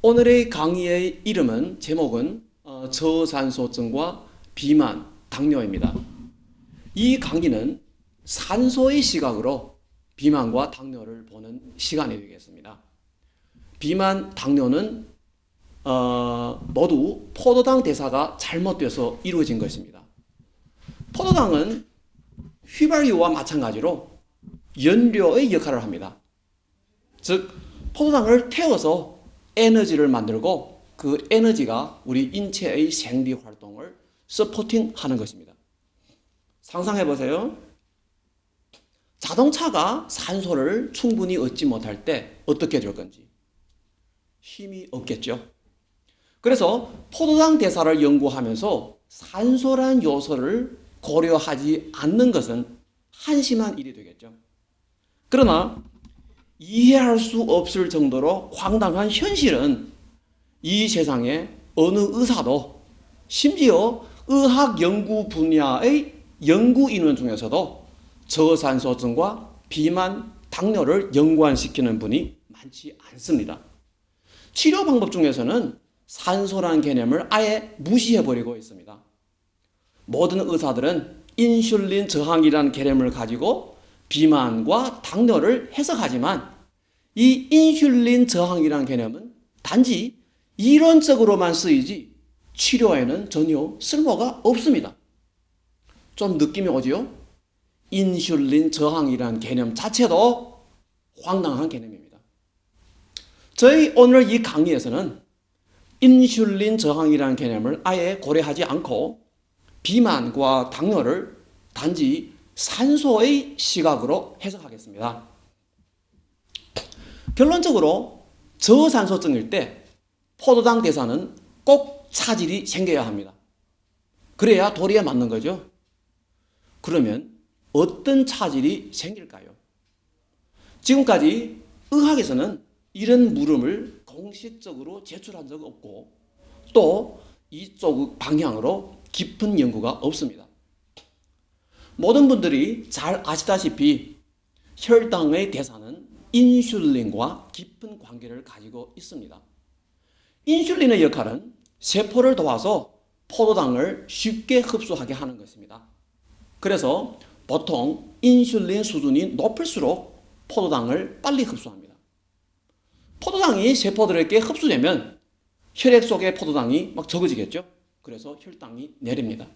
오늘의 강의의 이름은 제목은 저산소증과 비만, 당뇨입니다. 이 강의는 산소의 시각으로 비만과 당뇨를 보는 시간이 되겠습니다. 비만, 당뇨는 모두 포도당 대사가 잘못돼서 이루어진 것입니다. 포도당은 휘발유와 마찬가지로 연료의 역할을 합니다. 즉 포도당을 태워서 에너지를 만들고 그 에너지가 우리 인체의 생리 활동을 서포팅하는 것입니다. 상상해 보세요. 자동차가 산소를 충분히 얻지 못할 때 어떻게 될 건지 힘이 없겠죠. 그래서 포도당 대사를 연구하면서 산소란 요소를 고려하지 않는 것은 한심한 일이 되겠죠. 그러나 이해할 수 없을 정도로 황당한 현실은 이 세상에 어느 의사도 심지어 의학 연구 분야의 연구 인원 중에서도 저산소증과 비만, 당뇨를 연관시키는 분이 많지 않습니다. 치료 방법 중에서는 산소라는 개념을 아예 무시해버리고 있습니다. 모든 의사들은 인슐린 저항이라는 개념을 가지고 비만과 당뇨를 해석하지만 이 인슐린 저항이라는 개념은 단지 이론적으로만 쓰이지 치료에는 전혀 쓸모가 없습니다. 좀 느낌이 오지요? 인슐린 저항이라는 개념 자체도 황당한 개념입니다. 저희 오늘 이 강의에서는 인슐린 저항이라는 개념을 아예 고려하지 않고 비만과 당뇨를 단지 산소의 시각으로 해석하겠습니다. 결론적으로 저산소증일 때 포도당 대사는 꼭 차질이 생겨야 합니다. 그래야 도리에 맞는 거죠. 그러면 어떤 차질이 생길까요? 지금까지 의학에서는 이런 물음을 공식적으로 제출한 적 없고 또 이쪽 방향으로 깊은 연구가 없습니다. 모든 분들이 잘 아시다시피 혈당의 대사는 인슐린과 깊은 관계를 가지고 있습니다. 인슐린의 역할은 세포를 도와서 포도당을 쉽게 흡수하게 하는 것입니다. 그래서 보통 인슐린 수준이 높을수록 포도당을 빨리 흡수합니다. 포도당이 세포들에게 흡수되면 혈액 속의 포도당이 막 적어지겠죠. 그래서 혈당이 내립니다.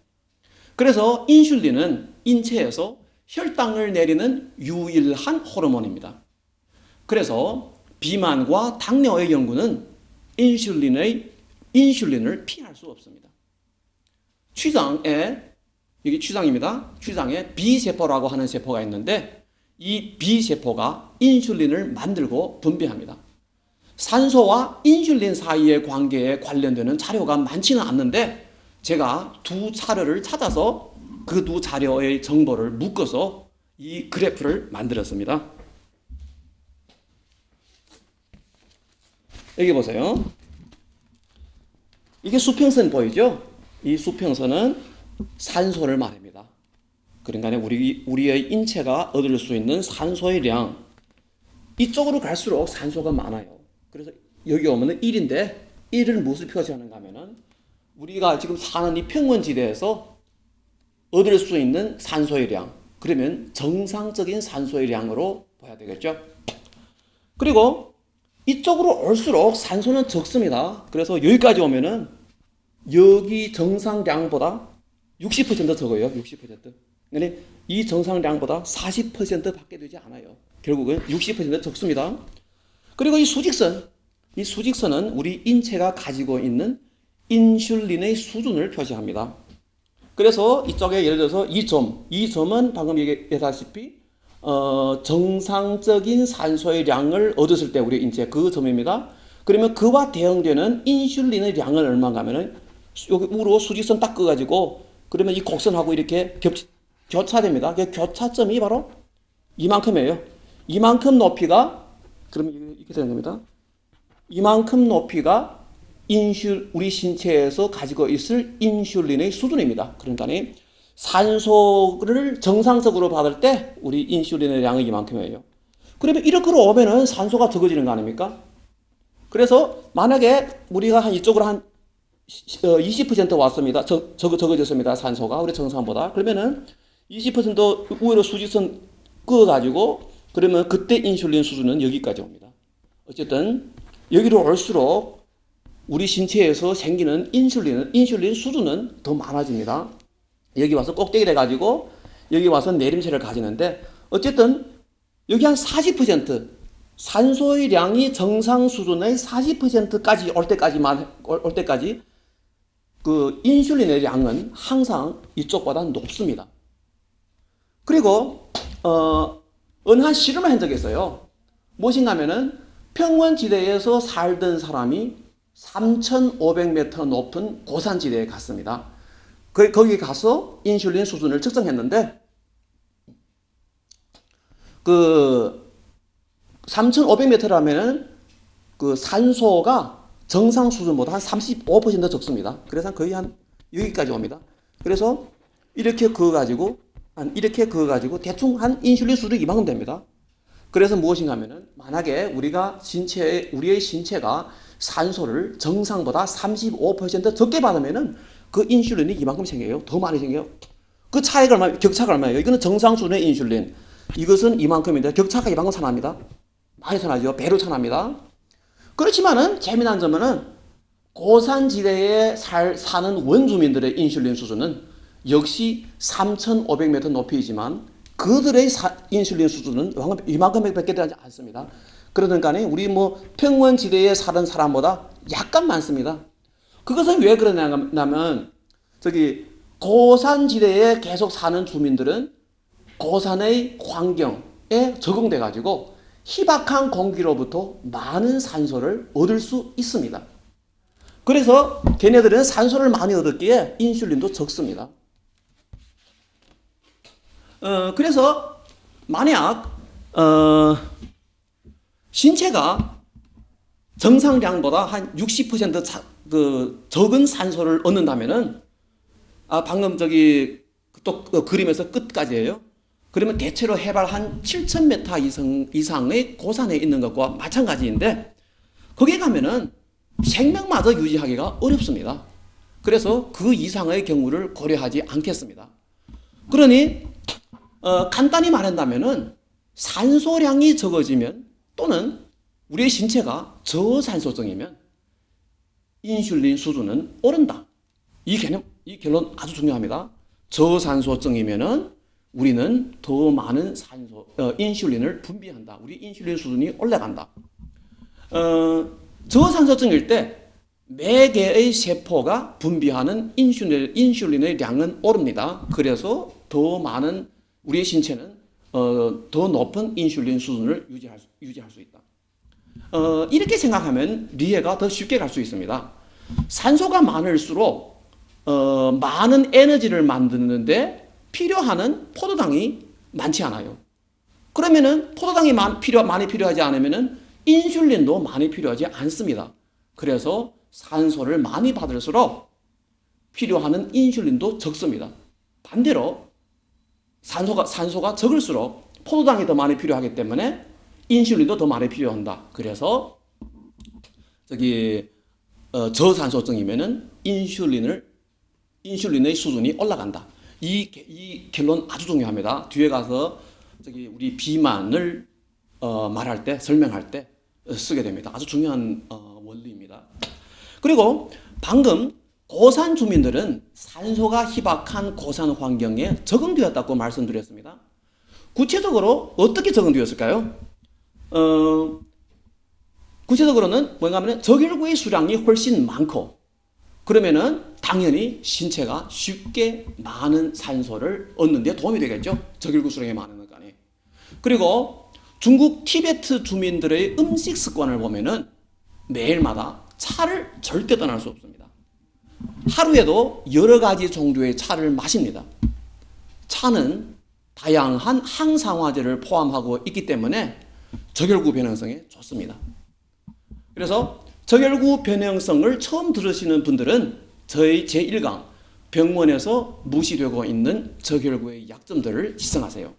그래서 인슐린은 인체에서 혈당을 내리는 유일한 호르몬입니다. 그래서 비만과 당뇨의 연구는 인슐린을 피할 수 없습니다. 이게 췌장입니다. 췌장에 B세포라고 하는 세포가 있는데 이 B세포가 인슐린을 만들고 분비합니다. 산소와 인슐린 사이의 관계에 관련되는 자료가 많지는 않는데 제가 두 자료를 찾아서 그 두 자료의 정보를 묶어서 이 그래프를 만들었습니다. 여기 보세요. 이게 수평선 보이죠? 이 수평선은 산소를 말합니다. 그러니까 우리의 인체가 얻을 수 있는 산소의 량, 이쪽으로 갈수록 산소가 많아요. 그래서 여기 오면은 1인데 1을 무엇을 표시하는가 하면은 우리가 지금 사는 이 평원지대에서 얻을 수 있는 산소의 량, 그러면 정상적인 산소의 량으로 봐야 되겠죠. 그리고 이쪽으로 올수록 산소는 적습니다. 그래서 여기까지 오면은 여기 정상량보다 60% 적어요. 60%. 그러니까 이 정상량보다 40% 밖에 되지 않아요. 결국은 60% 적습니다. 그리고 이 수직선은 우리 인체가 가지고 있는 인슐린의 수준을 표시합니다. 그래서 이쪽에 예를 들어서 이 점은 방금 얘기했다시피 정상적인 산소의 량을 얻었을 때 우리 인체 그 점입니다. 그러면 그와 대응되는 인슐린의 량은 얼마인가 하면은 여기 우로 수직선 딱 그어가지고 그러면 이 곡선하고 이렇게 교차됩니다. 그 교차점이 바로 이만큼이에요. 이만큼 높이가 그러면 이렇게 되는 겁니다. 이만큼 높이가 우리 신체에서 가지고 있을 인슐린의 수준입니다. 그러니까 산소를 정상적으로 받을 때 우리 인슐린의 양이 이만큼이에요. 그러면 이렇게 오면은 산소가 적어지는 거 아닙니까? 그래서 만약에 우리가 한 이쪽으로 한 20% 왔습니다. 적어졌습니다. 산소가 우리 정상보다. 그러면은 20% 우회로 수직선 그어가지고 그러면 그때 인슐린 수준은 여기까지 옵니다. 어쨌든 여기로 올수록 우리 신체에서 생기는 인슐린 수준은 더 많아집니다. 여기 와서 꼭대기 돼가지고 여기 와서 내림세를 가지는데 어쨌든 여기 한 40% 산소의 량이 정상 수준의 40%까지 올 때까지 그 인슐린의 양은 항상 이쪽보다 높습니다. 그리고 어느 한 실험을 한 적이 있어요. 무엇인가 하면은 평원지대에서 살던 사람이 3,500m 높은 고산지대에 갔습니다. 거기 가서 인슐린 수준을 측정했는데 그 3,500m라면은 그 산소가 정상 수준보다 한 35% 적습니다. 그래서 거의 한 여기까지 옵니다. 그래서 이렇게 그어가지고 대충 한 인슐린 수준이 이만큼 됩니다. 그래서 무엇인가 하면은 만약에 우리의 신체가 산소를 정상보다 35% 적게 받으면은 그 인슐린이 이만큼 생겨요. 더 많이 생겨요. 그 격차가 얼마예요? 이거는 정상 수준의 인슐린. 이것은 이만큼인데 격차가 이만큼 차납니다. 많이 차나죠. 배로 차납니다. 그렇지만은 재미난 점은 고산지대에 사는 원주민들의 인슐린 수준은 역시 3,500m 높이지만 그들의 인슐린 수준은 이만큼밖에 되지 않습니다. 그러니까 우리 평원지대에 사는 사람보다 약간 많습니다. 그것은 왜 그러냐면 고산지대에 계속 사는 주민들은 고산의 환경에 적응돼 가지고 희박한 공기로부터 많은 산소를 얻을 수 있습니다. 그래서 걔네들은 산소를 많이 얻었기에 인슐린도 적습니다. 그래서 만약 신체가 정상량보다 한 60% 적은 산소를 얻는다면은 방금 또 그림에서 끝까지예요. 그러면 대체로 해발 한 7,000m 이상의 고산에 있는 것과 마찬가지인데 거기에 가면은 생명마저 유지하기가 어렵습니다. 그래서 그 이상의 경우를 고려하지 않겠습니다. 그러니 간단히 말한다면은 산소량이 적어지면 또는 우리의 신체가 저산소증이면 인슐린 수준은 오른다. 이 결론 아주 중요합니다. 저산소증이면은 우리는 더 많은 인슐린을 분비한다. 우리 인슐린 수준이 올라간다. 저산소증일 때 매개의 세포가 분비하는 인슐린의 양은 오릅니다. 그래서 더 많은 우리의 신체는 더 높은 인슐린 수준을 유지할 수 있다. 이렇게 생각하면 이해가 더 쉽게 갈 수 있습니다. 산소가 많을수록 많은 에너지를 만드는데 필요한 포도당이 많지 않아요. 그러면은 포도당이 많이 필요하지 않으면은 인슐린도 많이 필요하지 않습니다. 그래서 산소를 많이 받을수록 필요한 인슐린도 적습니다. 반대로 산소가 적을수록 포도당이 더 많이 필요하기 때문에 인슐린도 더 많이 필요한다. 그래서 저산소증이면은 인슐린의 수준이 올라간다. 이 결론 아주 중요합니다. 뒤에 가서 우리 비만을 설명할 때 쓰게 됩니다. 아주 중요한 원리입니다. 그리고 방금 고산 주민들은 산소가 희박한 고산 환경에 적응되었다고 말씀드렸습니다. 구체적으로 어떻게 적응되었을까요? 구체적으로는 뭔가 하면 적혈구의 수량이 훨씬 많고 그러면은 당연히 신체가 쉽게 많은 산소를 얻는 데 도움이 되겠죠. 적혈구 수량이 많으니까. 그리고 중국 티베트 주민들의 음식 습관을 보면은 매일마다 차를 절대 떠날 수 없습니다. 하루에도 여러 가지 종류의 차를 마십니다. 차는 다양한 항산화제를 포함하고 있기 때문에 적혈구 변형성에 좋습니다. 그래서 적혈구 변형성을 처음 들으시는 분들은 저희 제1강 병원에서 무시되고 있는 적혈구의 약점들을 시청하세요.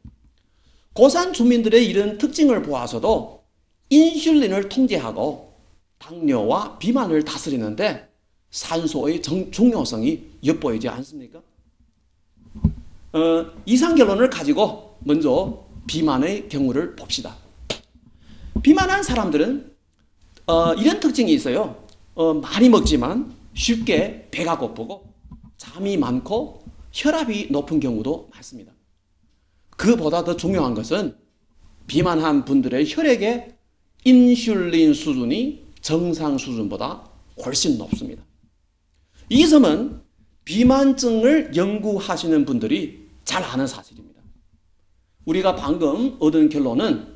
고산 주민들의 이런 특징을 보아서도 인슐린을 통제하고 당뇨와 비만을 다스리는데 산소의 중요성이 엿보이지 않습니까? 이상 결론을 가지고 먼저 비만의 경우를 봅시다. 비만한 사람들은 이런 특징이 있어요. 많이 먹지만 쉽게 배가 고프고 잠이 많고 혈압이 높은 경우도 많습니다. 그보다 더 중요한 것은 비만한 분들의 혈액의 인슐린 수준이 정상 수준보다 훨씬 높습니다. 이 점은 비만증을 연구하시는 분들이 잘 아는 사실입니다. 우리가 방금 얻은 결론은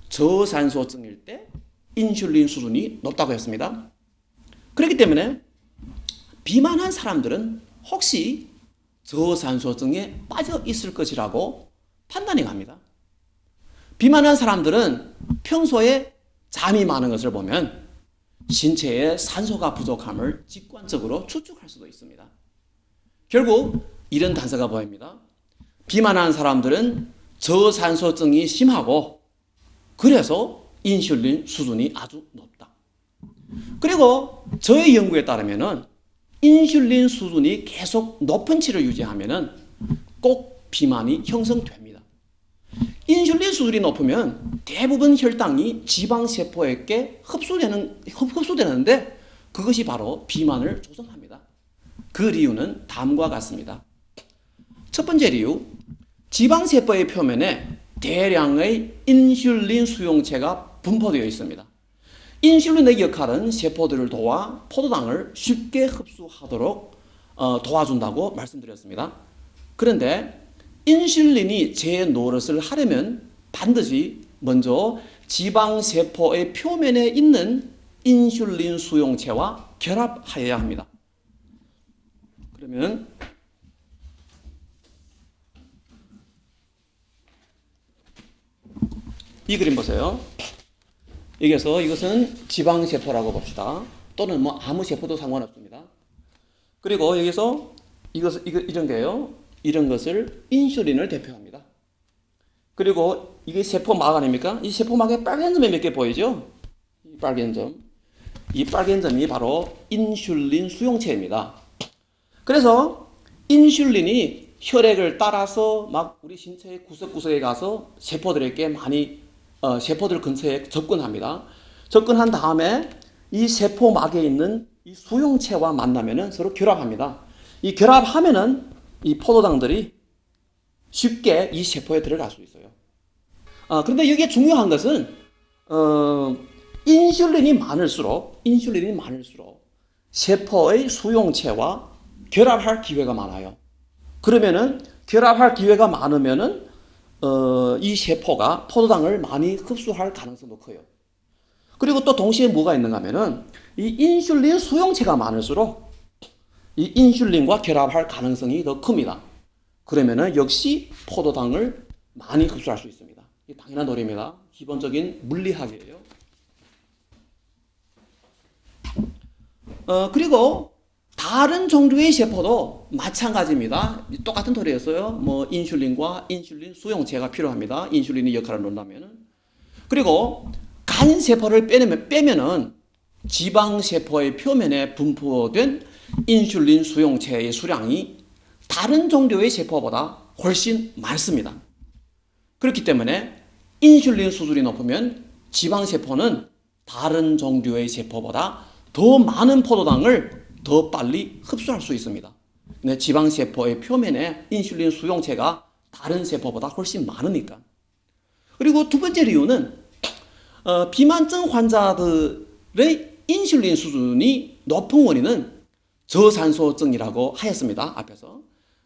저산소증일 때 인슐린 수준이 높다고 했습니다. 그렇기 때문에 비만한 사람들은 혹시 저산소증에 빠져 있을 것이라고 판단이 갑니다. 비만한 사람들은 평소에 잠이 많은 것을 보면 신체에 산소가 부족함을 직관적으로 추측할 수도 있습니다. 결국 이런 단서가 보입니다. 비만한 사람들은 저산소증이 심하고 그래서 인슐린 수준이 아주 높다. 그리고 저의 연구에 따르면은 인슐린 수준이 계속 높은 치를 유지하면은 꼭 비만이 형성됩니다. 인슐린 수준이 높으면 대부분 혈당이 지방세포에게 흡수되는데 그것이 바로 비만을 조성합니다. 그 이유는 다음과 같습니다. 첫 번째 이유, 지방세포의 표면에 대량의 인슐린 수용체가 분포되어 있습니다. 인슐린의 역할은 세포들을 도와 포도당을 쉽게 흡수하도록 도와준다고 말씀드렸습니다. 그런데 인슐린이 제 노릇을 하려면 반드시 먼저 지방세포의 표면에 있는 인슐린 수용체와 결합하여야 합니다. 그러면 이 그림 보세요. 여기서 이것은 지방세포라고 봅시다. 또는 뭐 아무 세포도 상관없습니다. 그리고 여기서 이런 게요. 이런 것을 인슐린을 대표합니다. 그리고 이게 세포막 아닙니까? 이 세포막에 빨간 점이 몇 개 보이죠? 이 빨간 점. 이 빨간 점이 바로 인슐린 수용체입니다. 그래서 인슐린이 혈액을 따라서 막 우리 신체의 구석구석에 가서 세포들에게 많이 세포들 근처에 접근합니다. 접근한 다음에 이 세포막에 있는 이 수용체와 만나면은 서로 결합합니다. 이 결합하면은 이 포도당들이 쉽게 이 세포에 들어갈 수 있어요. 그런데 여기에 중요한 것은 인슐린이 많을수록 세포의 수용체와 결합할 기회가 많아요. 그러면은 결합할 기회가 많으면은 이 세포가 포도당을 많이 흡수할 가능성도 커요. 그리고 또 동시에 뭐가 있는가 하면은 이 인슐린 수용체가 많을수록 이 인슐린과 결합할 가능성이 더 큽니다. 그러면은 역시 포도당을 많이 흡수할 수 있습니다. 이게 당연한 논리입니다. 기본적인 물리학이에요. 그리고 다른 종류의 세포도 마찬가지입니다. 똑같은 도리였어요. 뭐 인슐린과 인슐린 수용체가 필요합니다. 인슐린의 역할을 논다면은. 그리고 간 세포를 빼면은 지방 세포의 표면에 분포된 인슐린 수용체의 수량이 다른 종류의 세포보다 훨씬 많습니다. 그렇기 때문에 인슐린 수준이 높으면 지방 세포는 다른 종류의 세포보다 더 많은 포도당을 더 빨리 흡수할 수 있습니다. 근데 지방세포의 표면에 인슐린 수용체가 다른 세포보다 훨씬 많으니까. 그리고 두 번째 이유는 비만증 환자들의 인슐린 수준이 높은 원인은 저산소증이라고 하였습니다. 앞에서.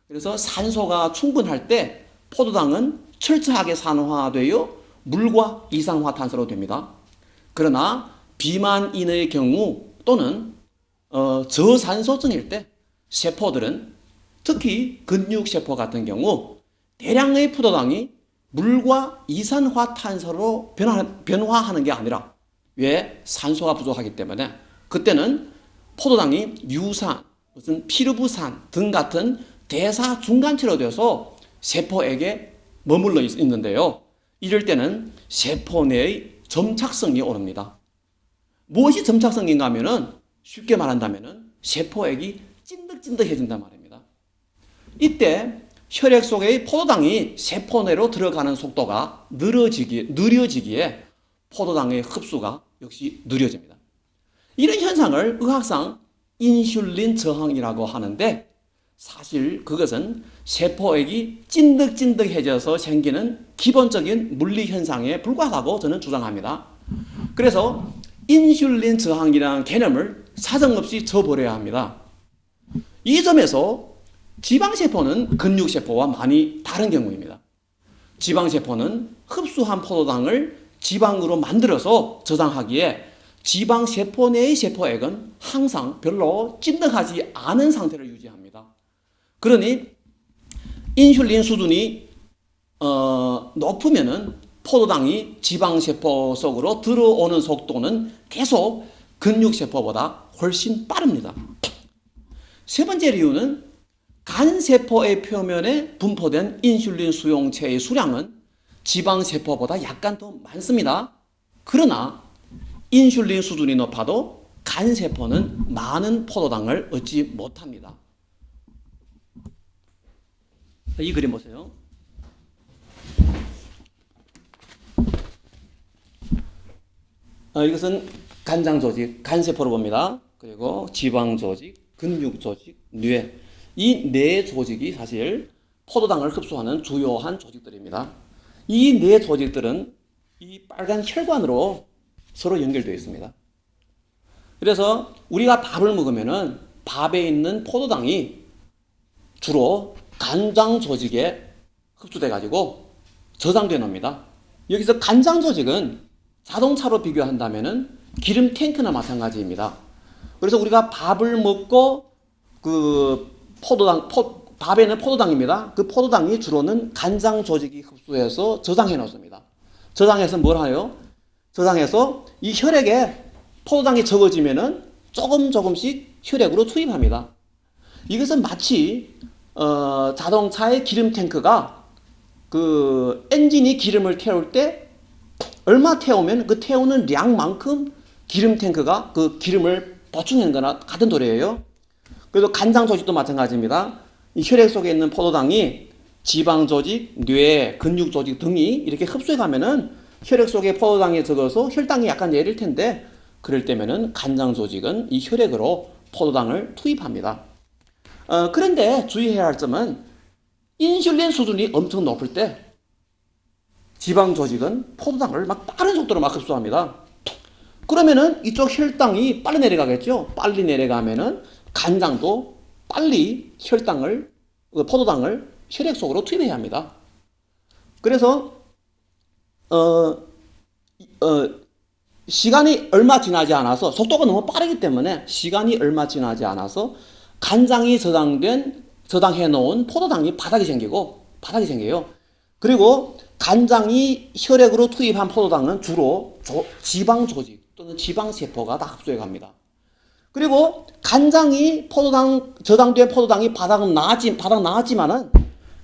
그래서 산소가 충분할 때 포도당은 철저하게 산화되어 물과 이산화탄소로 됩니다. 그러나 비만인의 경우 또는 저산소증일 때 세포들은 특히 근육세포 같은 경우 대량의 포도당이 물과 이산화탄소로 변화하는 게 아니라 왜? 산소가 부족하기 때문에 그때는 포도당이 유산, 무슨 피르부산 등 같은 대사 중간체로 되어서 세포에게 머물러 있는데요. 이럴 때는 세포 내의 점착성이 오릅니다. 무엇이 점착성인가 하면은 쉽게 말한다면은 세포액이 찐득찐득해진단 말입니다. 이때 혈액 속의 포도당이 세포 내로 들어가는 속도가 느려지기에 포도당의 흡수가 역시 느려집니다. 이런 현상을 의학상 인슐린 저항이라고 하는데 사실 그것은 세포액이 찐득찐득해져서 생기는 기본적인 물리 현상에 불과하다고 저는 주장합니다. 그래서 인슐린 저항이라는 개념을 사정없이 저버려야 합니다. 이 점에서 지방세포는 근육세포와 많이 다른 경우입니다. 지방세포는 흡수한 포도당을 지방으로 만들어서 저장하기에 지방세포 내의 세포액은 항상 별로 찐득하지 않은 상태를 유지합니다. 그러니 인슐린 수준이 높으면은 포도당이 지방세포 속으로 들어오는 속도는 계속 근육세포보다 훨씬 빠릅니다. 세 번째 이유는 간세포의 표면에 분포된 인슐린 수용체의 수량은 지방세포보다 약간 더 많습니다. 그러나 인슐린 수준이 높아도 간세포는 많은 포도당을 얻지 못합니다. 이 그림 보세요. 이것은 간장조직, 간세포를 봅니다. 그리고 지방조직, 근육조직, 뇌. 이 네 조직이 사실 포도당을 흡수하는 주요한 조직들입니다. 이 네 조직들은 이 빨간 혈관으로 서로 연결되어 있습니다. 그래서 우리가 밥을 먹으면은 밥에 있는 포도당이 주로 간장 조직에 흡수돼 가지고 저장돼 놉니다. 여기서 간장 조직은 자동차로 비교한다면은 기름 탱크나 마찬가지입니다. 그래서 우리가 밥을 먹고 그 밥에는 포도당입니다. 그 포도당이 주로는 간장 조직이 흡수해서 저장해 놓습니다. 저장해서 뭘 하요? 저장해서 이 혈액에 포도당이 적어지면은 조금씩 혈액으로 투입합니다. 이것은 마치 자동차의 기름 탱크가 그 엔진이 기름을 태울 때 얼마 태우면 그 태우는 양만큼 기름 탱크가 그 기름을 보충하는 거나 같은 도리예요. 그래서 간장 조직도 마찬가지입니다. 이 혈액 속에 있는 포도당이 지방 조직, 뇌, 근육 조직 등이 이렇게 흡수해 가면은 혈액 속에 포도당이 적어서 혈당이 약간 내릴 텐데 그럴 때면은 간장 조직은 이 혈액으로 포도당을 투입합니다. 그런데 주의해야 할 점은 인슐린 수준이 엄청 높을 때 지방 조직은 포도당을 막 빠른 속도로 막 흡수합니다. 그러면은 이쪽 혈당이 빨리 내려가겠죠. 빨리 내려가면은 간장도 빨리 포도당을 혈액 속으로 투입해야 합니다. 그래서 시간이 얼마 지나지 않아서 속도가 너무 빠르기 때문에 시간이 얼마 지나지 않아서 간장이 저장해 놓은 포도당이 바닥이 생겨요. 그리고 간장이 혈액으로 투입한 포도당은 주로 지방 조직 또는 지방세포가 다 흡수해 갑니다. 그리고 간장이 저장된 포도당이 바닥 나왔지만은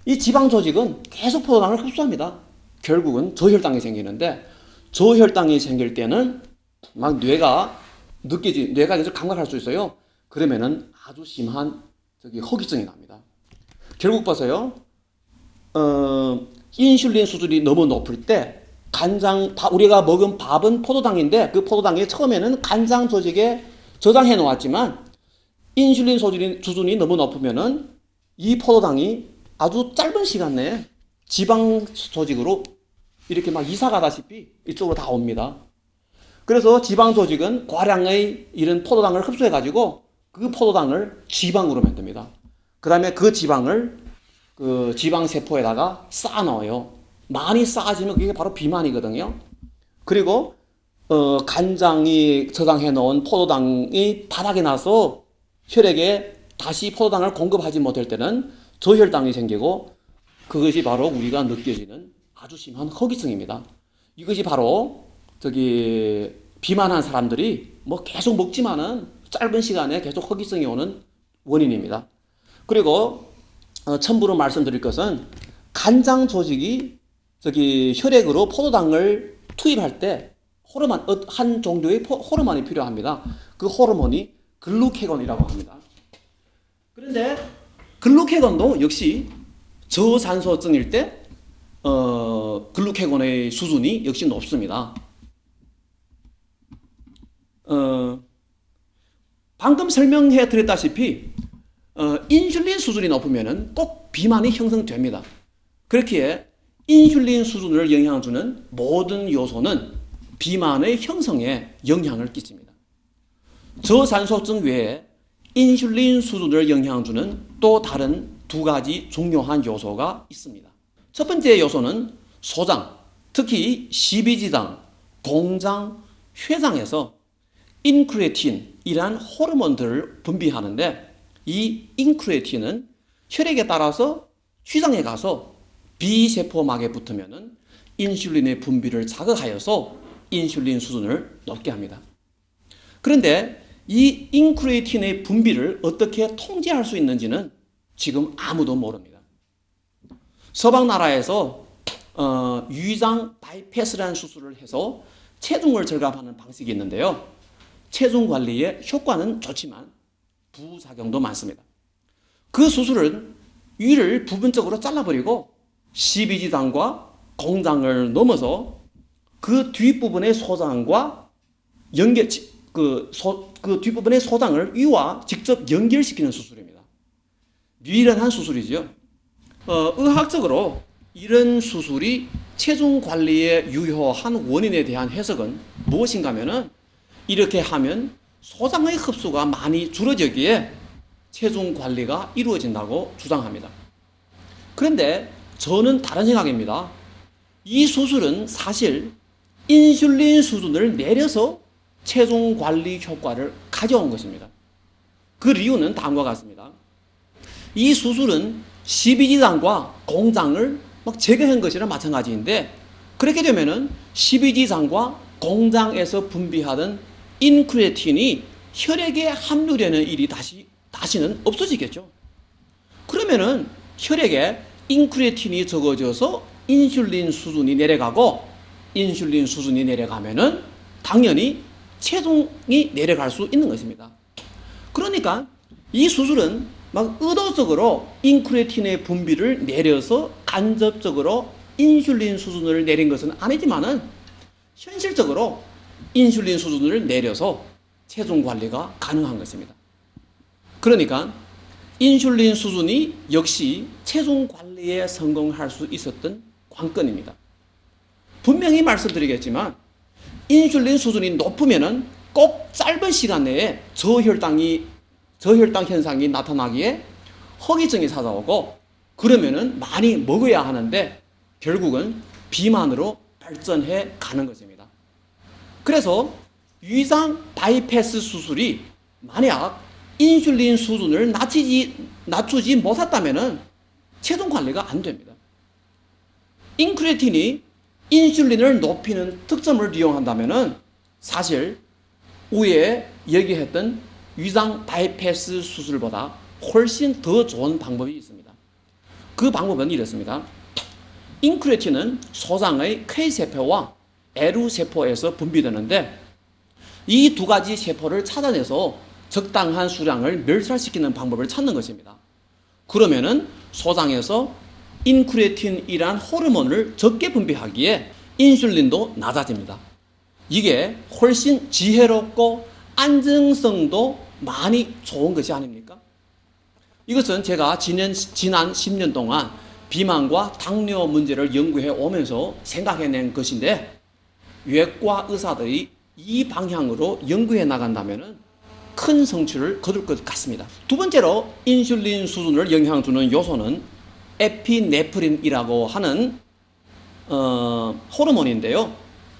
이 지방 조직은 계속 포도당을 흡수합니다. 결국은 저혈당이 생기는데 저혈당이 생길 때는 막 뇌가 계속 감각할 수 있어요. 그러면은 아주 심한 허기증이 납니다. 결국 보세요. 인슐린 수준이 너무 높을 때 우리가 먹은 밥은 포도당인데 그 포도당이 처음에는 간장 조직에 저장해 놓았지만 인슐린 수준이 너무 높으면은 이 포도당이 아주 짧은 시간 내에 지방 조직으로 이렇게 막 이사 가다시피 이쪽으로 다 옵니다. 그래서 지방 조직은 과량의 이런 포도당을 흡수해 가지고 그 포도당을 지방으로 만듭니다. 그 다음에 그 지방을 그 지방세포에다가 쌓아 넣어요. 많이 쌓아지면 그게 바로 비만이거든요. 그리고 간장이 저장해 놓은 포도당이 바닥에 나서 혈액에 다시 포도당을 공급하지 못할 때는 저혈당이 생기고 그것이 바로 우리가 느껴지는 아주 심한 허기증입니다. 이것이 바로 비만한 사람들이 뭐 계속 먹지만은 짧은 시간에 계속 허기증이 오는 원인입니다. 그리고 첨부로 말씀드릴 것은 간장 조직이 혈액으로 포도당을 투입할 때 호르몬, 한 종류의 호르몬이 필요합니다. 그 호르몬이 글루케곤이라고 합니다. 그런데 글루케곤도 역시 저산소증일 때 글루케곤의 수준이 역시 높습니다. 방금 설명해 드렸다시피 인슐린 수준이 높으면 꼭 비만이 형성됩니다. 그렇기에 인슐린 수준을 영향주는 모든 요소는 비만의 형성에 영향을 끼칩니다. 저산소증 외에 인슐린 수준을 영향주는 또 다른 두 가지 중요한 요소가 있습니다. 첫 번째 요소는 소장, 특히 십이지당, 공장, 췌장에서 인크레틴이란 호르몬들을 분비하는데 이 인크레틴은 혈액에 따라서 췌장에 가서 B세포막에 붙으면 인슐린의 분비를 자극하여서 인슐린 수준을 높게 합니다. 그런데 이 인크레틴의 분비를 어떻게 통제할 수 있는지는 지금 아무도 모릅니다. 서방 나라에서 위장 바이패스라는 수술을 해서 체중을 절감하는 방식이 있는데요. 체중 관리에 효과는 좋지만 부작용도 많습니다. 그 수술은 위를 부분적으로 잘라버리고 십이지장과 공장을 넘어서 그 뒷부분의 소장과 그 뒷부분의 소장을 위와 직접 연결시키는 수술입니다. 유일한 수술이죠. 의학적으로 이런 수술이 체중 관리에 유효한 원인에 대한 해석은 무엇인가 하면은 이렇게 하면 소장의 흡수가 많이 줄어들기에 체중 관리가 이루어진다고 주장합니다. 그런데 저는 다른 생각입니다. 이 수술은 사실 인슐린 수준을 내려서 체중 관리 효과를 가져온 것입니다. 그 이유는 다음과 같습니다. 이 수술은 십이지장과 공장을 막 제거한 것이랑 마찬가지인데 그렇게 되면은 십이지장과 공장에서 분비하던 인크레틴이 혈액에 함유되는 일이 다시는 없어지겠죠. 그러면은 혈액에 인크레틴이 적어져서 인슐린 수준이 내려가고 인슐린 수준이 내려가면은 당연히 체중이 내려갈 수 있는 것입니다. 그러니까 이 수술은 막 의도적으로 인크레틴의 분비를 내려서 간접적으로 인슐린 수준을 내린 것은 아니지만은 현실적으로 인슐린 수준을 내려서 체중 관리가 가능한 것입니다. 그러니까 인슐린 수준이 역시 체중 관리에 성공할 수 있었던 관건입니다. 분명히 말씀드리겠지만 인슐린 수준이 높으면은 꼭 짧은 시간 내에 저혈당 현상이 나타나기에 허기증이 찾아오고 그러면은 많이 먹어야 하는데 결국은 비만으로 발전해 가는 것입니다. 그래서 위장 바이패스 수술이 만약 인슐린 수준을 낮추지 못했다면은 체중 관리가 안 됩니다. 인크레틴이 인슐린을 높이는 특점을 이용한다면은 사실 위에 얘기했던 위장 바이패스 수술보다 훨씬 더 좋은 방법이 있습니다. 그 방법은 이렇습니다. 인크레틴은 소장의 K세포와 L세포에서 분비되는데 이 두 가지 세포를 찾아내서 적당한 수량을 멸살시키는 방법을 찾는 것입니다. 그러면은 소장에서 인크레틴이란 호르몬을 적게 분비하기에 인슐린도 낮아집니다. 이게 훨씬 지혜롭고 안정성도 많이 좋은 것이 아닙니까? 이것은 제가 지난 10년 동안 비만과 당뇨 문제를 연구해 오면서 생각해낸 것인데 외과 의사들이 이 방향으로 연구해 나간다면 큰 성취를 거둘 것 같습니다. 두 번째로 인슐린 수준을 영향주는 요소는 에피네프린이라고 하는 호르몬인데요.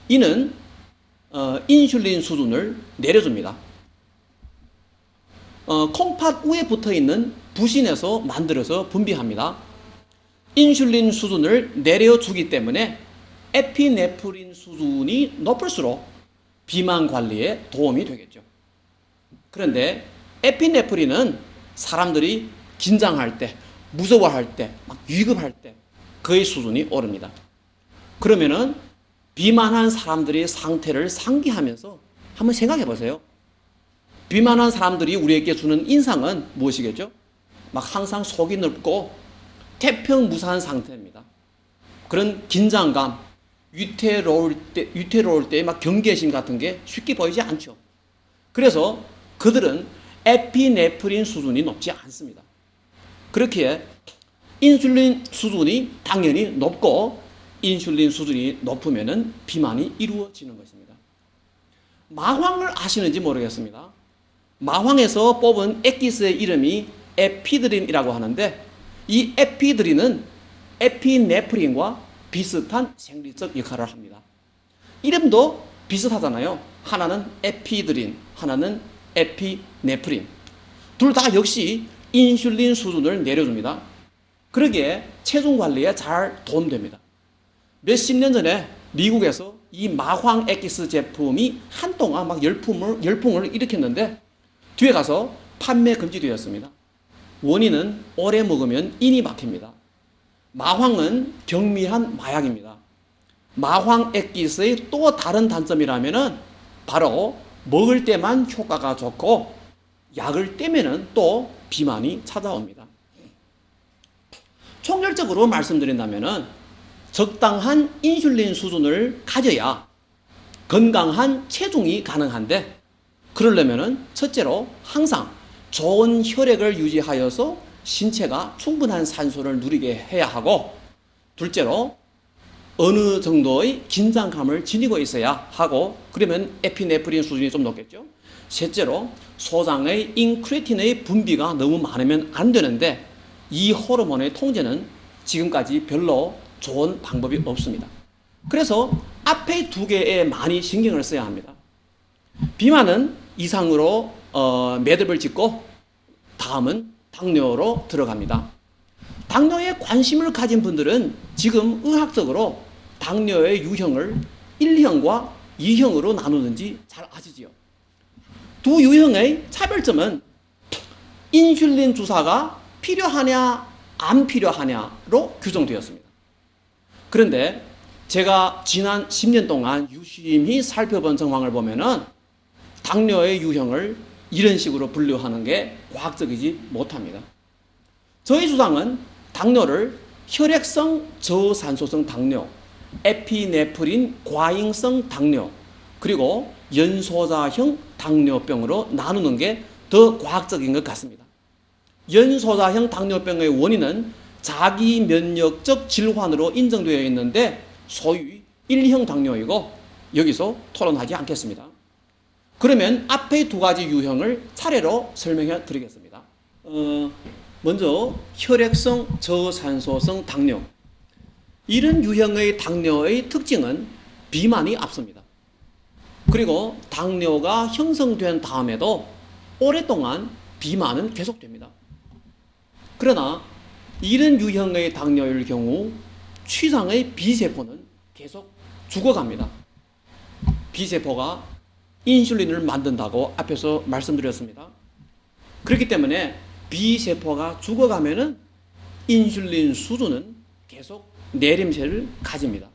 이는 인슐린 수준을 내려줍니다. 콩팥 위에 붙어있는 부신에서 만들어서 분비합니다. 인슐린 수준을 내려주기 때문에 에피네프린 수준이 높을수록 비만 관리에 도움이 되겠죠. 그런데 에피네프린은 사람들이 긴장할 때, 무서워할 때, 막 위급할 때 그의 수준이 오릅니다. 그러면은 비만한 사람들의 상태를 상기하면서 한번 생각해 보세요. 비만한 사람들이 우리에게 주는 인상은 무엇이겠죠? 막 항상 속이 넓고 태평무사한 상태입니다. 그런 긴장감, 위태로울 때 막 경계심 같은 게 쉽게 보이지 않죠. 그래서 그들은 에피네프린 수준이 높지 않습니다. 그렇기에 인슐린 수준이 당연히 높고 인슐린 수준이 높으면 비만이 이루어지는 것입니다. 마황을 아시는지 모르겠습니다. 마황에서 뽑은 액기스의 이름이 에피드린이라고 하는데 이 에피드린은 에피네프린과 비슷한 생리적 역할을 합니다. 이름도 비슷하잖아요. 하나는 에피드린, 하나는 에피네프린. 둘 다 역시 인슐린 수준을 내려줍니다. 그러기에 체중 관리에 잘 도움됩니다. 몇십 년 전에 미국에서 이 마황 액기스 제품이 한동안 막 열풍을 일으켰는데 뒤에 가서 판매 금지되었습니다. 원인은 오래 먹으면 인이 막힙니다. 마황은 경미한 마약입니다. 마황 액기스의 또 다른 단점이라면은 바로 먹을 때만 효과가 좋고 약을 떼면은 또 비만이 찾아옵니다. 총결적으로 말씀드린다면은 적당한 인슐린 수준을 가져야 건강한 체중이 가능한데 그러려면은 첫째로 항상 좋은 혈액을 유지하여서 신체가 충분한 산소를 누리게 해야 하고 둘째로 어느 정도의 긴장감을 지니고 있어야 하고 그러면 에피네프린 수준이 좀 높겠죠. 셋째로 소장의 인크레틴의 분비가 너무 많으면 안 되는데 이 호르몬의 통제는 지금까지 별로 좋은 방법이 없습니다. 그래서 앞에 두 개에 많이 신경을 써야 합니다. 비만은 이상으로 매듭을 짓고 다음은 당뇨로 들어갑니다. 당뇨에 관심을 가진 분들은 지금 의학적으로 당뇨의 유형을 1형과 2형으로 나누는지 잘 아시지요? 두 유형의 차별점은 인슐린 주사가 필요하냐 안 필요하냐로 규정되었습니다. 그런데 제가 지난 10년 동안 유심히 살펴본 정황을 보면은 당뇨의 유형을 이런 식으로 분류하는 게 과학적이지 못합니다. 저희 주장은 당뇨를 혈액성 저산소성 당뇨, 에피네프린 과잉성 당뇨, 그리고 연소자형 당뇨병으로 나누는 게 더 과학적인 것 같습니다. 연소자형 당뇨병의 원인은 자기 면역적 질환으로 인정되어 있는데 소위 1형 당뇨이고 여기서 토론하지 않겠습니다. 그러면 앞의 두 가지 유형을 차례로 설명해 드리겠습니다. 먼저 혈액성 저산소성 당뇨. 이런 유형의 당뇨의 특징은 비만이 앞섭니다. 그리고 당뇨가 형성된 다음에도 오랫동안 비만은 계속됩니다. 그러나 이런 유형의 당뇨일 경우 췌장의 B세포는 계속 죽어갑니다. B세포가 인슐린을 만든다고 앞에서 말씀드렸습니다. 그렇기 때문에 B세포가 죽어가면은 인슐린 수준은 계속 내림세를 가집니다.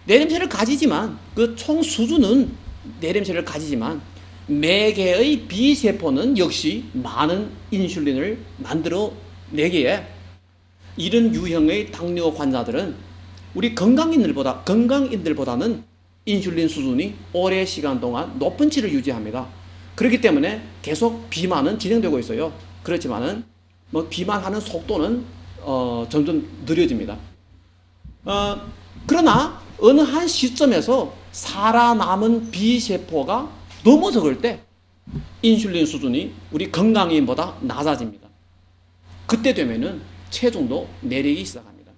내림세를 가지지만 그 총 수준은 내림세를 가지지만 매개의 B세포는 역시 많은 인슐린을 만들어내기에 이런 유형의 당뇨 환자들은 우리 건강인들보다는 인슐린 수준이 오랜 시간 동안 높은 치를 유지합니다. 그렇기 때문에 계속 비만은 진행되고 있어요. 그렇지만은 비만하는 속도는 점점 느려집니다. 그러나 어느 한 시점에서 살아남은 B세포가 너무 적을 때 인슐린 수준이 우리 건강인보다 낮아집니다. 그때 되면은 체중도 내리기 시작합니다.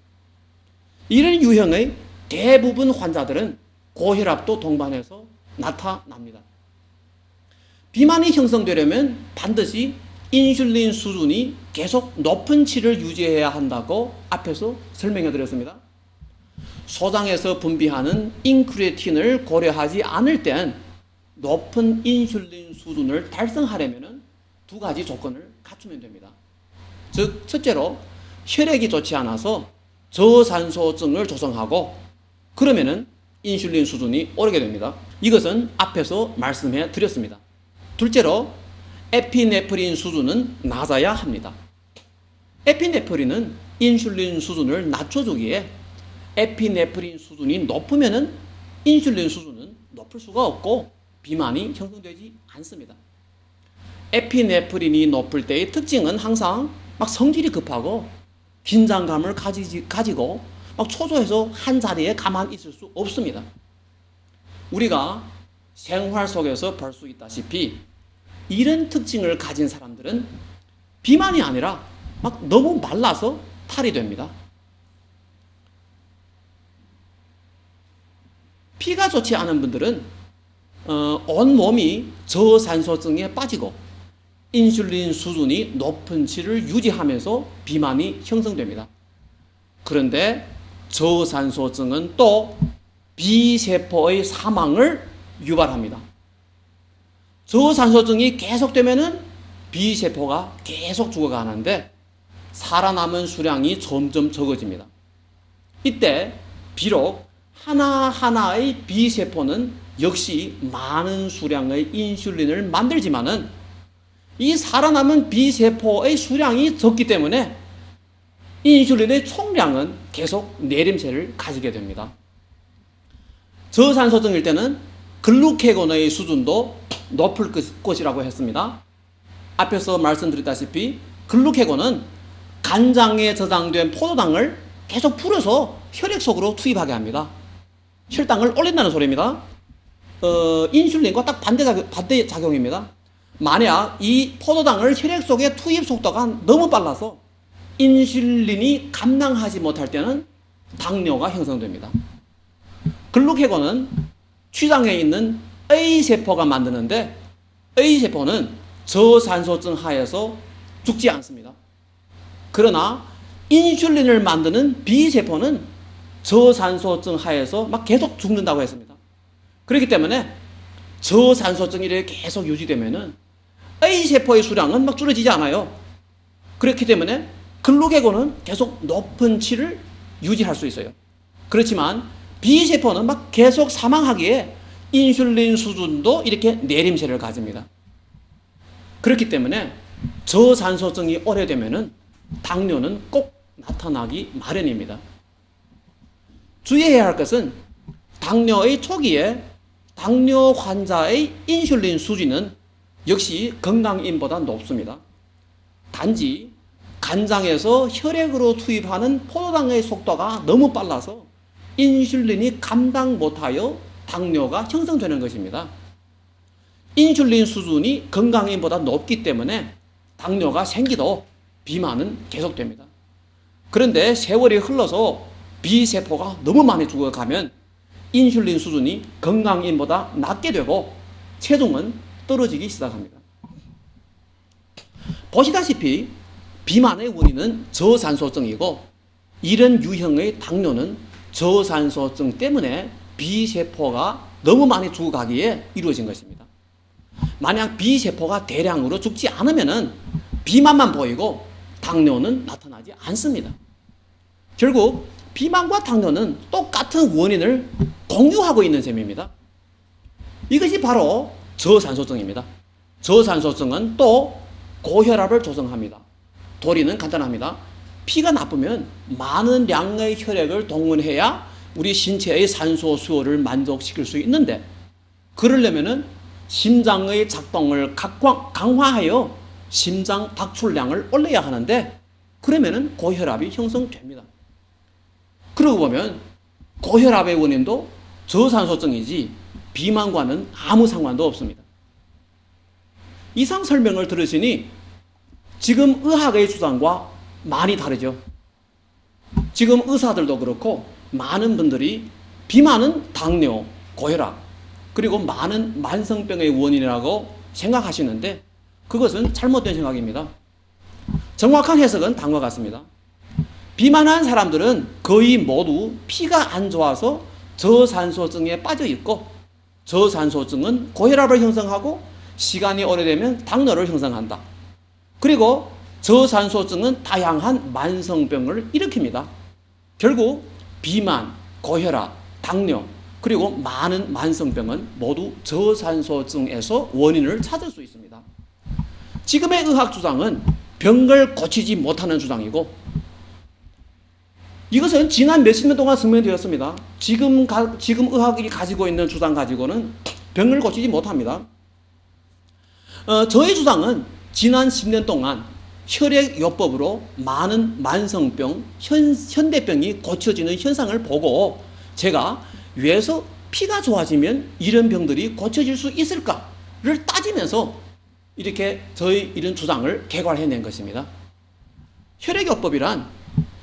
이런 유형의 대부분 환자들은 고혈압도 동반해서 나타납니다. 비만이 형성되려면 반드시 인슐린 수준이 계속 높은 치를 유지해야 한다고 앞에서 설명해 드렸습니다. 소장에서 분비하는 인크레틴을 고려하지 않을 땐 높은 인슐린 수준을 달성하려면 두 가지 조건을 갖추면 됩니다. 즉 첫째로 혈액이 좋지 않아서 저산소증을 조성하고 그러면은 인슐린 수준이 오르게 됩니다. 이것은 앞에서 말씀해 드렸습니다. 둘째로 에피네프린 수준은 낮아야 합니다. 에피네프린은 인슐린 수준을 낮춰주기에 에피네프린 수준이 높으면은 인슐린 수준은 높을 수가 없고 비만이 형성되지 않습니다. 에피네프린이 높을 때의 특징은 항상 막 성질이 급하고 긴장감을 가지고 막 초조해서 한 자리에 가만히 있을 수 없습니다. 우리가 생활 속에서 볼 수 있다시피 이런 특징을 가진 사람들은 비만이 아니라 막 너무 말라서 탈이 됩니다. 피가 좋지 않은 분들은 온몸이 저산소증에 빠지고 인슐린 수준이 높은 치를 유지하면서 비만이 형성됩니다. 그런데 저산소증은 또 B세포의 사망을 유발합니다. 저산소증이 계속되면은 B세포가 계속 죽어가는데 살아남은 수량이 점점 적어집니다. 이때 비록 하나하나의 B세포는 역시 많은 수량의 인슐린을 만들지만은 이 살아남은 B세포의 수량이 적기 때문에 인슐린의 총량은 계속 내림세를 가지게 됩니다. 저산소증일 때는 글루케곤의 수준도 높을 것이라고 했습니다. 앞에서 말씀드렸다시피 글루케곤은 간장에 저장된 포도당을 계속 불어서 혈액 속으로 투입하게 합니다. 혈당을 올린다는 소리입니다. 인슐린과 딱 반대 작용입니다. 만약 이 포도당을 혈액 속에 투입 속도가 너무 빨라서 인슐린이 감당하지 못할 때는 당뇨가 형성됩니다. 글루케곤은 췌장에 있는 A세포가 만드는데 A세포는 저산소증 하에서 죽지 않습니다. 그러나 인슐린을 만드는 B세포는 저산소증 하에서 막 계속 죽는다고 했습니다. 그렇기 때문에 저산소증이 계속 유지되면은 A세포의 수량은 막 줄어지지 않아요. 그렇기 때문에 글루케곤은 계속 높은 치를 유지할 수 있어요. 그렇지만 B세포는 막 계속 사망하기에 인슐린 수준도 이렇게 내림세를 가집니다. 그렇기 때문에 저산소증이 오래되면은 당뇨는 꼭 나타나기 마련입니다. 주의해야 할 것은 당뇨의 초기에 당뇨 환자의 인슐린 수준은 역시 건강인보다 높습니다. 단지 간장에서 혈액으로 투입하는 포도당의 속도가 너무 빨라서 인슐린이 감당 못하여 당뇨가 형성되는 것입니다. 인슐린 수준이 건강인보다 높기 때문에 당뇨가 생기도 비만은 계속됩니다. 그런데 세월이 흘러서 B세포가 너무 많이 죽어가면 인슐린 수준이 건강인보다 낮게 되고 체중은 떨어지기 시작합니다. 보시다시피 비만의 원인은 저산소증이고 이런 유형의 당뇨는 저산소증 때문에 B세포가 너무 많이 죽어가기에 이루어진 것입니다. 만약 B세포가 대량으로 죽지 않으면 비만만 보이고 당뇨는 나타나지 않습니다. 결국 비만과 당뇨는 똑같은 원인을 공유하고 있는 셈입니다. 이것이 바로 저산소증입니다. 저산소증은 또 고혈압을 조성합니다. 도리는 간단합니다. 피가 나쁘면 많은 양의 혈액을 동원해야 우리 신체의 산소 수요를 만족시킬 수 있는데 그러려면은 심장의 작동을 강화하여 심장 박출량을 올려야 하는데 그러면은 고혈압이 형성됩니다. 그러고 보면 고혈압의 원인도 저산소증이지 비만과는 아무 상관도 없습니다. 이상 설명을 들으시니 지금 의학의 주장과 많이 다르죠. 지금 의사들도 그렇고 많은 분들이 비만은 당뇨, 고혈압, 그리고 많은 만성병의 원인이라고 생각하시는데 그것은 잘못된 생각입니다. 정확한 해석은 다음과 같습니다. 비만한 사람들은 거의 모두 피가 안 좋아서 저산소증에 빠져 있고 저산소증은 고혈압을 형성하고 시간이 오래되면 당뇨를 형성한다. 그리고 저산소증은 다양한 만성병을 일으킵니다. 결국 비만, 고혈압, 당뇨, 그리고 많은 만성병은 모두 저산소증에서 원인을 찾을 수 있습니다. 지금의 의학 주장은 병을 고치지 못하는 주장이고, 이것은 지난 몇십 년 동안 증명되었습니다. 지금 의학이 가지고 있는 주장 가지고는 병을 고치지 못합니다. 저의 주장은 지난 10년 동안 혈액요법으로 많은 만성병, 현대병이 고쳐지는 현상을 보고 제가 왜서 피가 좋아지면 이런 병들이 고쳐질 수 있을까를 따지면서 이렇게 저의 이런 주장을 개괄해낸 것입니다. 혈액요법이란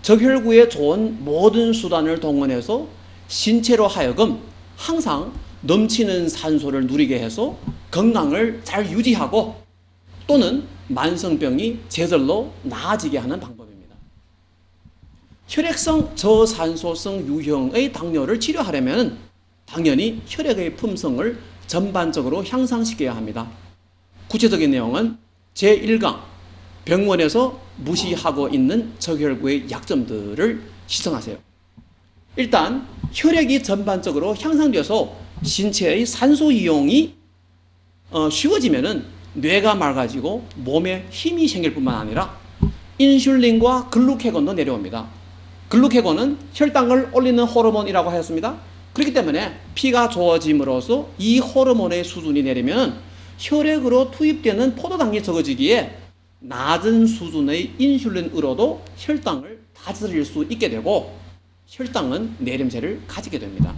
적혈구에 좋은 모든 수단을 동원해서 신체로 하여금 항상 넘치는 산소를 누리게 해서 건강을 잘 유지하고 또는 만성병이 저절로 나아지게 하는 방법입니다. 혈액성 저산소성 유형의 당뇨를 치료하려면 당연히 혈액의 품성을 전반적으로 향상시켜야 합니다. 구체적인 내용은 제1강 병원에서 무시하고 있는 적혈구의 약점들을 시청하세요. 일단 혈액이 전반적으로 향상돼서 신체의 산소 이용이 쉬워지면은 뇌가 맑아지고 몸에 힘이 생길 뿐만 아니라 인슐린과 글루케곤도 내려옵니다. 글루케곤은 혈당을 올리는 호르몬이라고 하였습니다. 그렇기 때문에 피가 좋아짐으로써 이 호르몬의 수준이 내리면 혈액으로 투입되는 포도당이 적어지기에 낮은 수준의 인슐린으로도 혈당을 다스릴 수 있게 되고 혈당은 내림세를 가지게 됩니다.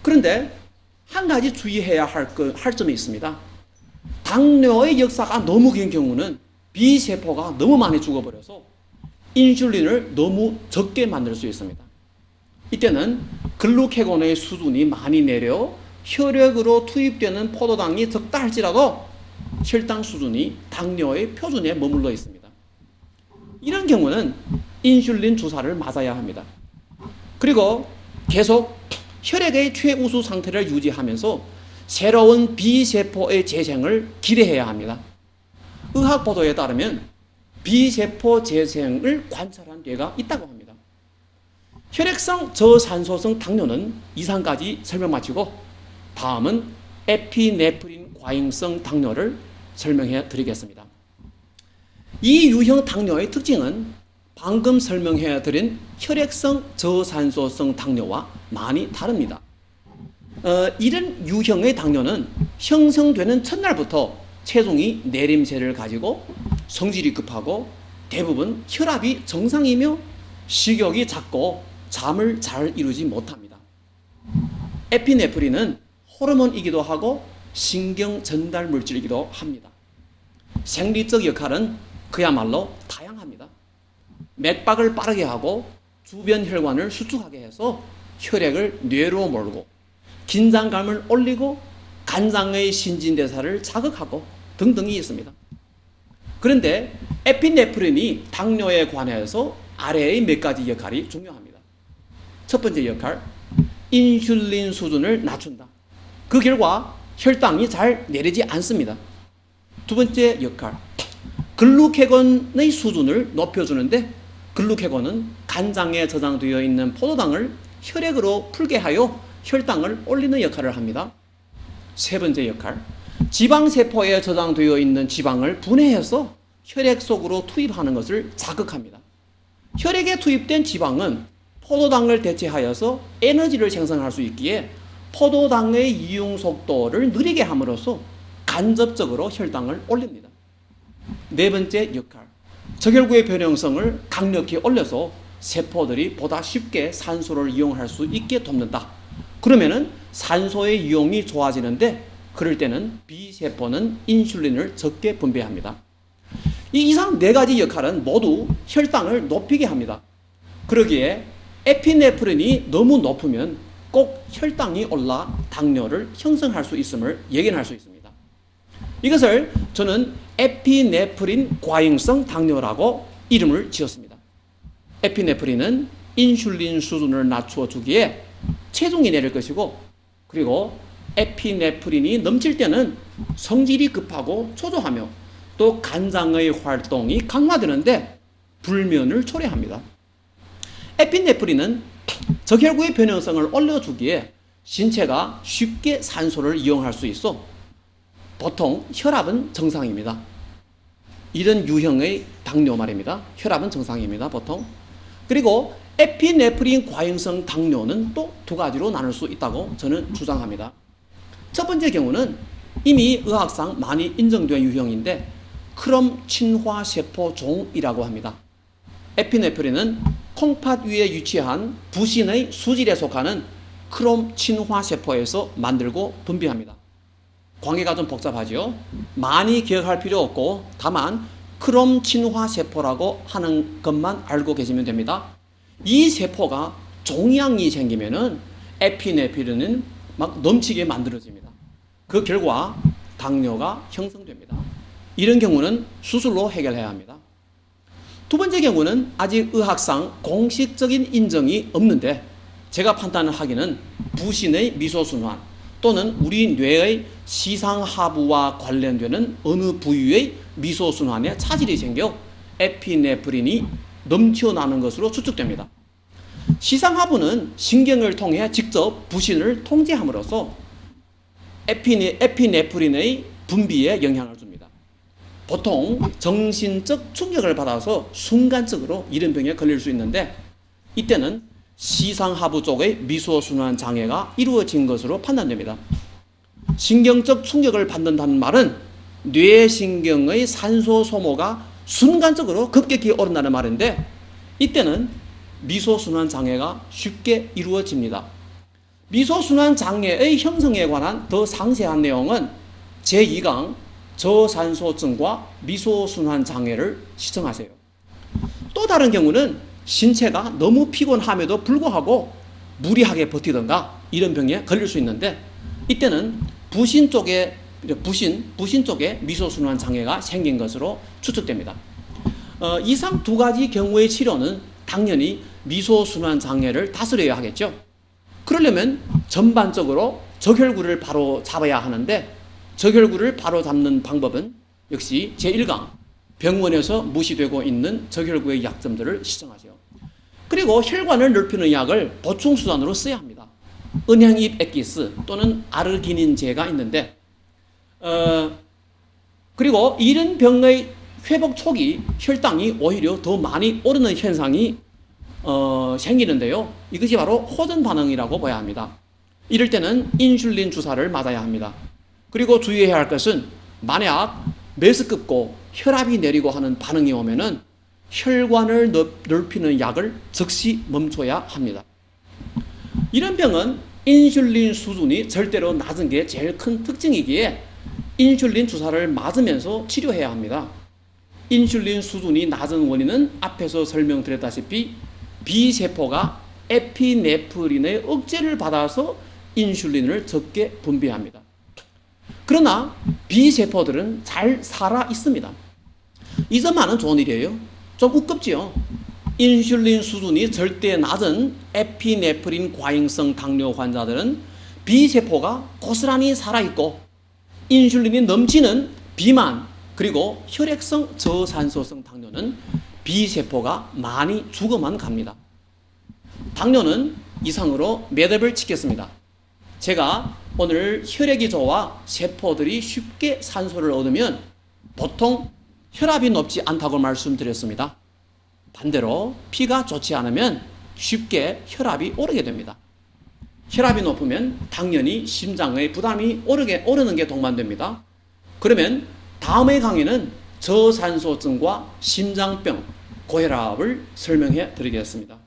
그런데 한 가지 주의해야 할 점이 있습니다. 당뇨의 역사가 너무 긴 경우는 B세포가 너무 많이 죽어버려서 인슐린을 너무 적게 만들 수 있습니다. 이때는 글루케곤의 수준이 많이 내려 혈액으로 투입되는 포도당이 적다 할지라도 혈당 수준이 당뇨의 표준에 머물러 있습니다. 이런 경우는 인슐린 주사를 맞아야 합니다. 그리고 계속 혈액의 최우수 상태를 유지하면서 새로운 B세포의 재생을 기대해야 합니다. 의학 보도에 따르면 B세포 재생을 관찰한 뇌가 있다고 합니다. 혈액성 저산소성 당뇨는 이상까지 설명 마치고 다음은 에피네프린 과잉성 당뇨를 설명해 드리겠습니다. 이 유형 당뇨의 특징은 방금 설명해 드린 혈액성 저산소성 당뇨와 많이 다릅니다. 이런 유형의 당뇨는 형성되는 첫날부터 체중이 내림세를 가지고 성질이 급하고 대부분 혈압이 정상이며 식욕이 작고 잠을 잘 이루지 못합니다. 에피네프린은 호르몬이기도 하고 신경 전달 물질이기도 합니다. 생리적 역할은 그야말로 다양합니다. 맥박을 빠르게 하고 주변 혈관을 수축하게 해서 혈액을 뇌로 몰고 긴장감을 올리고 간장의 신진대사를 자극하고 등등이 있습니다. 그런데 에피네프린이 당뇨에 관해서 아래의 몇 가지 역할이 중요합니다. 첫 번째 역할, 인슐린 수준을 낮춘다. 그 결과 혈당이 잘 내리지 않습니다. 두 번째 역할, 글루케곤의 수준을 높여주는데 글루케곤은 간장에 저장되어 있는 포도당을 혈액으로 풀게 하여 혈당을 올리는 역할을 합니다. 세 번째 역할, 지방세포에 저장되어 있는 지방을 분해해서 혈액 속으로 투입하는 것을 자극합니다. 혈액에 투입된 지방은 포도당을 대체하여서 에너지를 생성할 수 있기에 포도당의 이용 속도를 느리게 함으로써 간접적으로 혈당을 올립니다. 네 번째 역할, 적혈구의 변형성을 강력히 올려서 세포들이 보다 쉽게 산소를 이용할 수 있게 돕는다. 그러면은 산소의 이용이 좋아지는데 그럴 때는 B세포는 인슐린을 적게 분비합니다. 이 이상 네 가지 역할은 모두 혈당을 높이게 합니다. 그러기에 에피네프린이 너무 높으면 꼭 혈당이 올라 당뇨를 형성할 수 있음을 예견할 수 있습니다. 이것을 저는 에피네프린 과잉성 당뇨라고 이름을 지었습니다. 에피네프린은 인슐린 수준을 낮추어 주기에 체중이 내릴 것이고, 그리고 에피네프린이 넘칠 때는 성질이 급하고 초조하며 또 간장의 활동이 강화되는데 불면을 초래합니다. 에피네프린은 적혈구의 변형성을 올려주기에 신체가 쉽게 산소를 이용할 수 있어 보통 혈압은 정상입니다. 이런 유형의 당뇨 말입니다. 혈압은 정상입니다. 보통. 그리고 에피네프린 과잉성 당뇨는 또 두 가지로 나눌 수 있다고 저는 주장합니다. 첫 번째 경우는 이미 의학상 많이 인정된 유형인데 크롬 친화세포종이라고 합니다. 에피네프린은 콩팥 위에 위치한 부신의 수질에 속하는 크롬 친화세포에서 만들고 분비합니다. 관계가 좀 복잡하죠. 많이 기억할 필요 없고 다만 크롬 친화세포라고 하는 것만 알고 계시면 됩니다. 이 세포가 종양이 생기면은 에피네프린은 막 넘치게 만들어집니다. 그 결과 당뇨가 형성됩니다. 이런 경우는 수술로 해결해야 합니다. 두 번째 경우는 아직 의학상 공식적인 인정이 없는데 제가 판단을 하기는 부신의 미소순환 또는 우리 뇌의 시상하부와 관련되는 어느 부위의 미소순환에 차질이 생겨 에피네프린이 넘쳐나는 것으로 추측됩니다. 시상하부는 신경을 통해 직접 부신을 통제함으로써 에피네프린의 분비에 영향을 줍니다. 보통 정신적 충격을 받아서 순간적으로 이런 병에 걸릴 수 있는데 이때는 시상하부 쪽의 미소순환 장애가 이루어진 것으로 판단됩니다. 신경적 충격을 받는다는 말은 뇌신경의 산소 소모가 순간적으로 급격히 오른다는 말인데 이때는 미소순환 장애가 쉽게 이루어집니다. 미소순환 장애의 형성에 관한 더 상세한 내용은 제2강 저산소증과 미소순환 장애를 시청하세요. 또 다른 경우는 신체가 너무 피곤함에도 불구하고 무리하게 버티던가 이런 병에 걸릴 수 있는데 이때는 부신 쪽에 미소순환 장애가 생긴 것으로 추측됩니다. 이상 두 가지 경우의 치료는 당연히 미소순환 장애를 다스려야 하겠죠. 그러려면 전반적으로 적혈구를 바로 잡아야 하는데 적혈구를 바로 잡는 방법은 역시 제1강 병원에서 무시되고 있는 적혈구의 약점들을 시정하죠. 그리고 혈관을 넓히는 약을 보충수단으로 써야 합니다. 은행잎 액기스 또는 아르기닌제가 있는데 그리고 이런 병의 회복 초기 혈당이 오히려 더 많이 오르는 현상이 생기는데요. 이것이 바로 호전 반응이라고 봐야 합니다. 이럴 때는 인슐린 주사를 맞아야 합니다. 그리고 주의해야 할 것은 만약 메스껍고 혈압이 내리고 하는 반응이 오면은 혈관을 넓히는 약을 즉시 멈춰야 합니다. 이런 병은 인슐린 수준이 절대로 낮은 게 제일 큰 특징이기에 인슐린 주사를 맞으면서 치료해야 합니다. 인슐린 수준이 낮은 원인은 앞에서 설명드렸다시피 B세포가 에피네프린의 억제를 받아서 인슐린을 적게 분비합니다. 그러나 B세포들은 잘 살아 있습니다. 이 점만은 좋은 일이에요. 좀 우습지요. 인슐린 수준이 절대 낮은 에피네프린 과잉성 당뇨 환자들은 B세포가 고스란히 살아있고 인슐린이 넘치는 비만 그리고 혈액성 저산소성 당뇨는 B세포가 많이 죽어만 갑니다. 당뇨는 이상으로 매듭을 치겠습니다. 제가 오늘 혈액이 좋아 세포들이 쉽게 산소를 얻으면 보통 혈압이 높지 않다고 말씀드렸습니다. 반대로 피가 좋지 않으면 쉽게 혈압이 오르게 됩니다. 혈압이 높으면 당연히 심장의 부담이 오르는 게 동반됩니다. 그러면 다음의 강의는 저산소증과 심장병, 고혈압을 설명해 드리겠습니다.